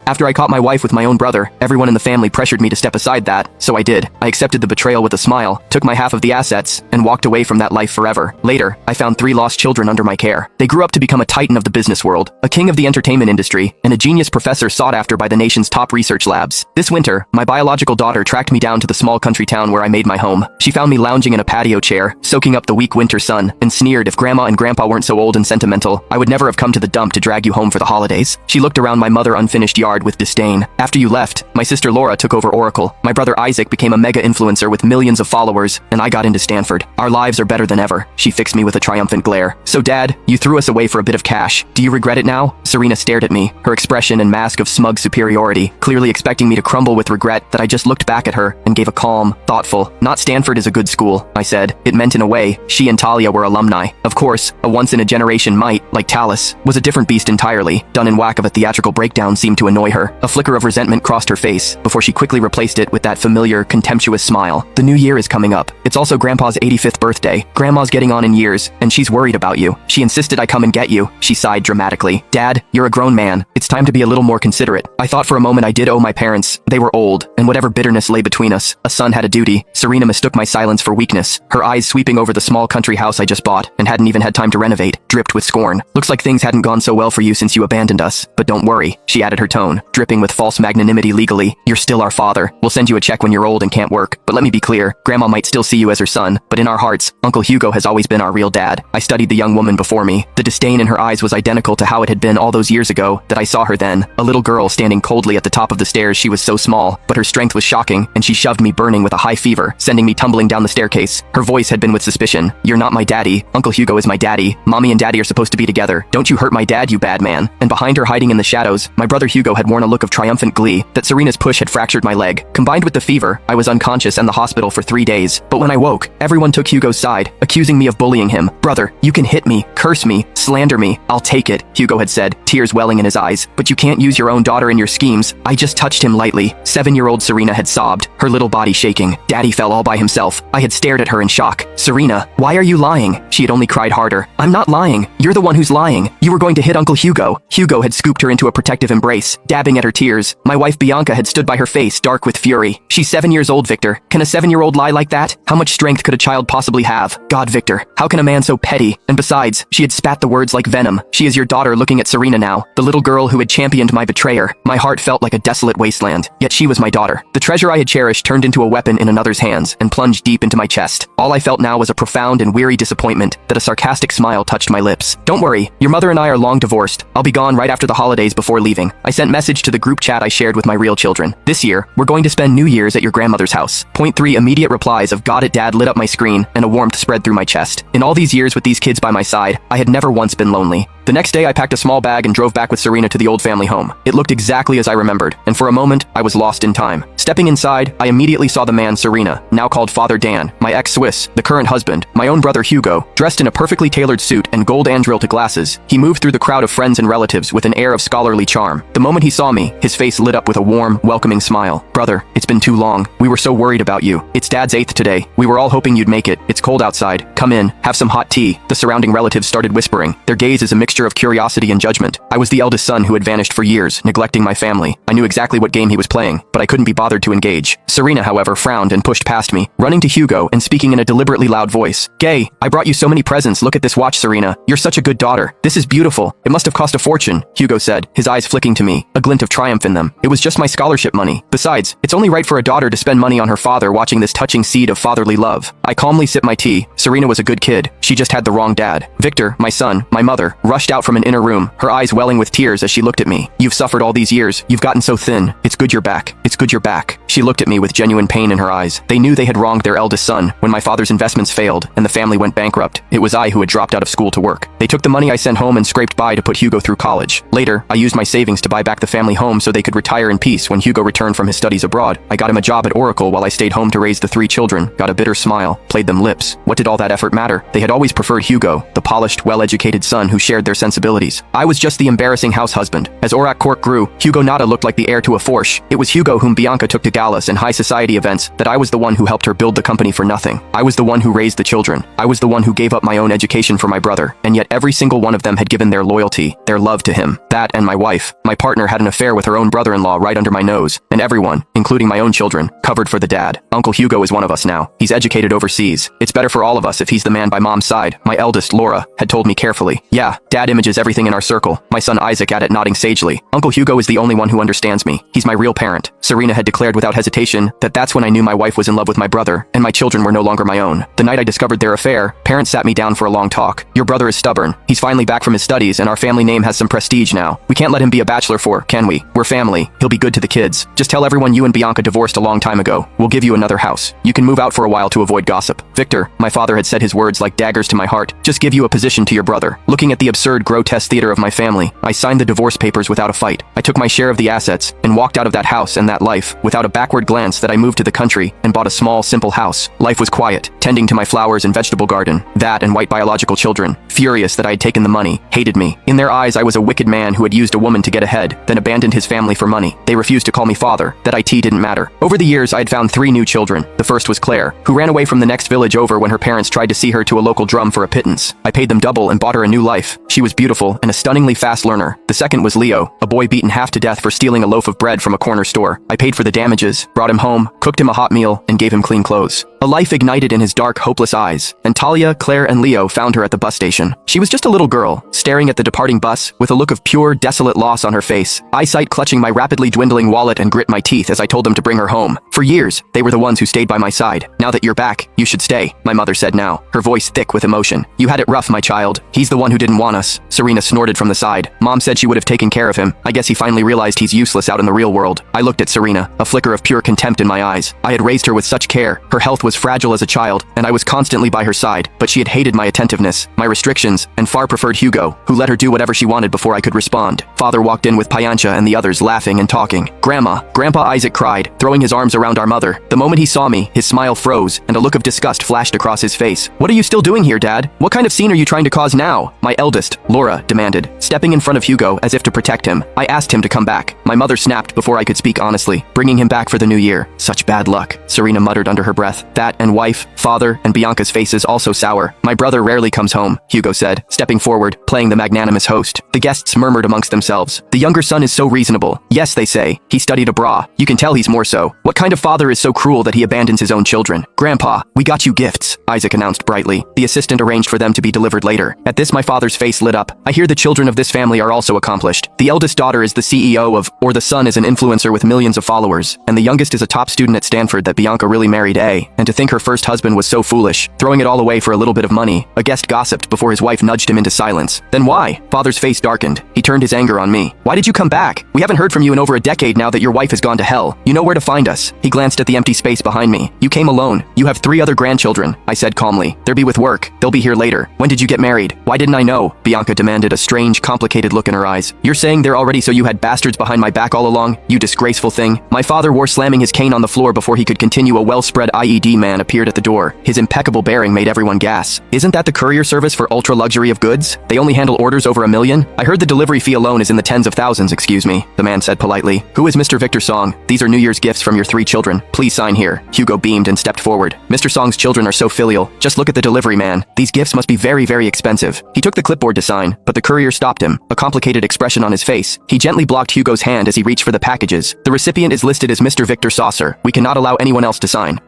After I caught my wife with my own brother, everyone in the family pressured me to step aside that, so I did. I accepted the betrayal with a smile, took my half of the assets, and walked away from that life forever. Later, I found 3 lost children under my care. They grew up to become a titan of the business world, a king of the entertainment industry, and a genius professor sought after by the nation's top research labs. This winter, my biological daughter tracked me down to the small country town where I made my home. She found me lounging in a patio chair, soaking up the weak winter sun, and sneered if Grandma and Grandpa weren't so old and sentimental, I would never have come to the dump to drag you home for the holidays. She looked around my mother unfinished yard with disdain. After you left, my sister Laura took over Oracle. My brother Isaac became a mega influencer with millions of followers, and I got into Stanford. Our lives are better than ever. She fixed me with a triumphant glare. So Dad, you threw us away for a bit of cash. Do you regret it now? Serena stared at me, her expression and mask of smug superiority, clearly expecting me to crumble with regret that I just looked back at her and gave a calm, thoughtful, "Not Stanford is a good school," I said. It meant in a way, she and Talia were alumni. Of course, a once-in-a-generation mite, like Talus, was a different beast entirely. Done in whack of a theatrical breakdown seemed to annoy her. A flicker of resentment crossed her face, before she quickly replaced it with that familiar, contemptuous smile. The new year is coming up. It's also Grandpa's 85th birthday. Grandma's getting on in years, and she's worried about you. She insisted I come and get you. She sighed dramatically. Dad, you're a grown man. It's time to be a little more considerate. I thought for a moment I did owe my parents. They were old, and whatever bitterness lay between us, a son had a duty. Serena mistook my silence for weakness, her eyes sweeping over the small country house I just bought, and hadn't even had time to renovate, dripped with scorn. Looks like things hadn't gone so well for you since you abandoned us. But don't worry, she added her tone, dripping with false magnanimity legally. You're still our father. We'll send you a check when you're old and can't work. But let me be clear, Grandma might still see you as her son, but in our hearts, Uncle Hugo has always been our real dad. I studied the young woman before me. The disdain in her eyes was identical to how it had been all those years ago that I saw her then, a little girl standing coldly at the top of the stairs. She was so small, but her strength was shocking, and she shoved me burning with a high fever, sending me tumbling down the staircase. Her voice had been with suspicion. You're not my daddy. Uncle Hugo is my daddy. Mommy and Daddy are supposed to be together. Don't you hurt my dad, you bad man. And behind her, hiding in the shadows, my brother Hugo had worn a look of triumphant glee that Serena's push had fractured my leg. Combined with the fever, I was unconscious and the hospital for 3 days. But when I woke, everyone took Hugo's side, accusing me of bullying him. Brother, you can hit me, curse me, slander me. I'll take it, Hugo had said, tears welling in his eyes. But you can't use your own daughter in your schemes. I just touched him lightly. 7-year-old Serena had sobbed, her little body shaking. Daddy fell all by himself. I had stared at her in shock. Serena, why are you lying? She had only cried harder. I'm not lying. You're the one who's lying. You were going to hit Uncle Hugo. Hugo had scooped her into a protective embrace, dabbing at her tears. My wife Bianca had stood by her face, dark with fury. She's 7 years old, Victor. Can a 7-year-old lie like that? How much strength could a child possibly have? God, Victor, how can a man so petty? And besides, she had spat the words like venom. She is your daughter looking at Serena now, the little girl who had championed my betrayer. My heart felt like a desolate wasteland, yet she was my daughter. The treasure I had cherished turned into a weapon in another's hands and plunged deep into my chest. All I felt now was a profound and weary disappointment that a sarcastic smile touched my lips. Don't worry, your mother and I are long divorced. I'll be gone right after the holidays before leaving. I sent message to the group chat I shared with my real children. This year, we're going to spend New Year's at your grandmother's house. Point 3 immediate replies of "Got it, Dad" lit up my screen, and a warmth spread through my chest. In all these years with these kids by my side, I had never once been lonely. The next day I packed a small bag and drove back with Serena to the old family home. It looked exactly as I remembered, and for a moment, I was lost in time. Stepping inside, I immediately saw the man Serena, now called Father Dan, my ex-Swiss, the current husband, my own brother Hugo, dressed in a perfectly tailored suit and gold Andril glasses. He moved through the crowd of friends and relatives with an air of scholarly charm. The moment he saw me, his face lit up with a warm, welcoming smile. Brother, it's been too long. We were so worried about you. It's Dad's 8th today. We were all hoping you'd make it. It's cold outside. Come in, have some hot tea. The surrounding relatives started whispering. Their gaze is a mixture of curiosity and judgment. I was the eldest son who had vanished for years, neglecting my family. I knew exactly what game he was playing, but I couldn't be bothered to engage. Serena, however, frowned and pushed past me, running to Hugo and speaking in a deliberately loud voice. Gay, I brought you so many presents. Look at this watch, Serena. You're such a good daughter. This is beautiful. It must have cost a fortune, Hugo said, his eyes flicking to me, a glint of triumph in them. It was just my scholarship money. Besides, it's only right for a daughter to spend money on her father watching this touching seed of fatherly love. I calmly sipped my tea. Serena was a good kid. She just had the wrong dad. Victor, my son, my mother, rushed out from an inner room, her eyes welling with tears as she looked at me. You've suffered all these years. You've gotten so thin. It's good you're back. It's good you're back. She looked at me with genuine pain in her eyes. They knew they had wronged their eldest son when my father's investments failed and the family went bankrupt. It was I who had dropped out of school to work. They took the money I sent home and scraped by to put Hugo through college. Later, I used my savings to buy back the family home so they could retire in peace when Hugo returned from his studies abroad. I got him a job at Oracle while I stayed home to raise the 3 children, got a bitter smile, played them lips. What did all that effort matter? They had always preferred Hugo, the polished, well-educated son who shared their sensibilities. I was just the embarrassing house husband. As Aurak Court grew, Hugo Nada looked like the heir to a Porsche. It was Hugo whom Bianca took to galas and high society events, that I was the one who helped her build the company for nothing. I was the one who raised the children. I was the one who gave up my own education for my brother, and yet every single one of them had given their loyalty, their love to him. That and my wife. My partner had an affair with her own brother-in-law right under my nose, and everyone, including my own children, covered for the dad. Uncle Hugo is one of us now. He's educated overseas. It's better for all of us if he's the man by mom's side. My eldest, Laura, had told me carefully. Yeah, dad images everything in our circle. My son Isaac at it nodding sagely. Uncle Hugo is the only one who understands me. He's my real parent. Serena had declared without hesitation that that's when I knew my wife was in love with my brother, and my children were no longer my own. The night I discovered their affair, parents sat me down for a long talk. Your brother is stubborn. He's finally back from his studies, and our family name has some prestige now. We can't let him be a bachelor can we? We're family. He'll be good to the kids. Just tell everyone you and Bianca divorced a long time ago. We'll give you another house. You can move out for a while to avoid gossip. Victor, my father had said his words like daggers to my heart. Just give you a position to your brother. Looking at the absurd, grotesque theater of my family, I signed the divorce papers without a fight. I took my share of the assets and walked out of that house and that life without a backward glance. That I moved to the country and bought a small, simple house. Life was quiet, tending to my flowers and vegetable garden. That and white biological children, furious that I had taken the money, hated me. In their eyes, I was a wicked man who had used a woman to get ahead, then abandoned his family for money. They refused to call me father. That IT didn't matter. Over the years, I had found 3 new children. The first was Claire, who ran away from the next village over when her parents tried to see her to a local drum for a pittance. I paid them double and bought her a new life. She was beautiful and a stunningly fast learner. The second was Leo, a boy beaten half to death for stealing a loaf of bread from a corner store. I paid for the damages, brought him home, cooked him a hot meal, and gave him clean clothes. A life ignited in his dark, hopeless eyes, and Talia, Claire, and Leo found her at the bus station. She was just a little girl, staring at the departing bus, with a look of pure, desolate loss on her face, eyesight clutching my rapidly dwindling wallet, and grit my teeth as I told them to bring her home. For years, they were the ones who stayed by my side. Now that you're back, you should stay, my mother said now, her voice thick with emotion. You had it rough, my child. He's the one who didn't want us. Serena snorted from the side. Mom said she would have taken care of him. I guess he finally realized he's useless out in the real world. I looked at Serena, a flicker of pure contempt in my eyes. I had raised her with such care. Her health was fragile as a child, and I was constantly by her side, but she had hated my attentiveness, my restrictions, and far preferred Hugo, who let her do whatever she wanted before I could respond. Father walked in with Payancha and the others laughing and talking. Grandpa Isaac cried, throwing his arms around our mother. The moment he saw me, his smile froze, and a look of disgust flashed across his face. What are you still doing here, Dad? What kind of scene are you trying to cause now? My eldest, Laura, demanded, stepping in front of Hugo as if to protect him. I asked him to come back. My mother snapped before I could speak honestly, bringing him back for the new year. Such bad luck, Serena muttered under her breath. That and wife, father, and Bianca's faces also sour. My brother rarely comes home, Hugo said, stepping forward, playing the magnanimous host. The guests murmured amongst themselves. The younger son is so reasonable. Yes, they say. He studied abroad. You can tell he's more so. What kind of father is so cruel that he abandons his own children? Grandpa, we got you gifts, Isaac announced brightly. The assistant arranged for them to be delivered later. At this, my father's face lit up. I hear the children of this family are also accomplished. The eldest daughter is the CEO of, or the son is an influencer with millions of followers, and the youngest is a top student at Stanford. That Bianca really married A, and to think her first husband was so foolish, throwing it all away for a little bit of money. A guest gossiped before his wife nudged him into silence. Then why? Father's face darkened. He turned his anger on me. Why did you come back? We haven't heard from you in over a decade now that your wife has gone to hell. You know where to find us. He glanced at the empty space behind me. You came alone. You have 3 other grandchildren, I said calmly. They'll be with work. They'll be here later. When did you get married? Why didn't I know? Bianca demanded, a strange, complicated look in her eyes. You're saying they're already so you had bastards behind my back all along? You disgraceful thing. My father wore slamming his cane on the floor before he could continue. A well-spread IED man appeared at the door. His impeccable bearing made everyone gasp. Isn't that the courier service for ultra luxury of goods? They only handle orders over $1 million? I heard the delivery fee alone is in the tens of thousands. Excuse me, the man said politely. Who is Mr. Victor Song? These are New Year's gifts from your 3 children. Please sign here. Hugo beamed and stepped forward. Mr. Song's children are so filial. Just look at the delivery man. These gifts must be very, very expensive. He took the clipboard to sign, but the courier stopped him, a complicated expression on his face. He gently blocked Hugo's hand as he reached for the packages. The recipient is listed as Mr. Victor Saucer. We cannot allow anyone else to sign.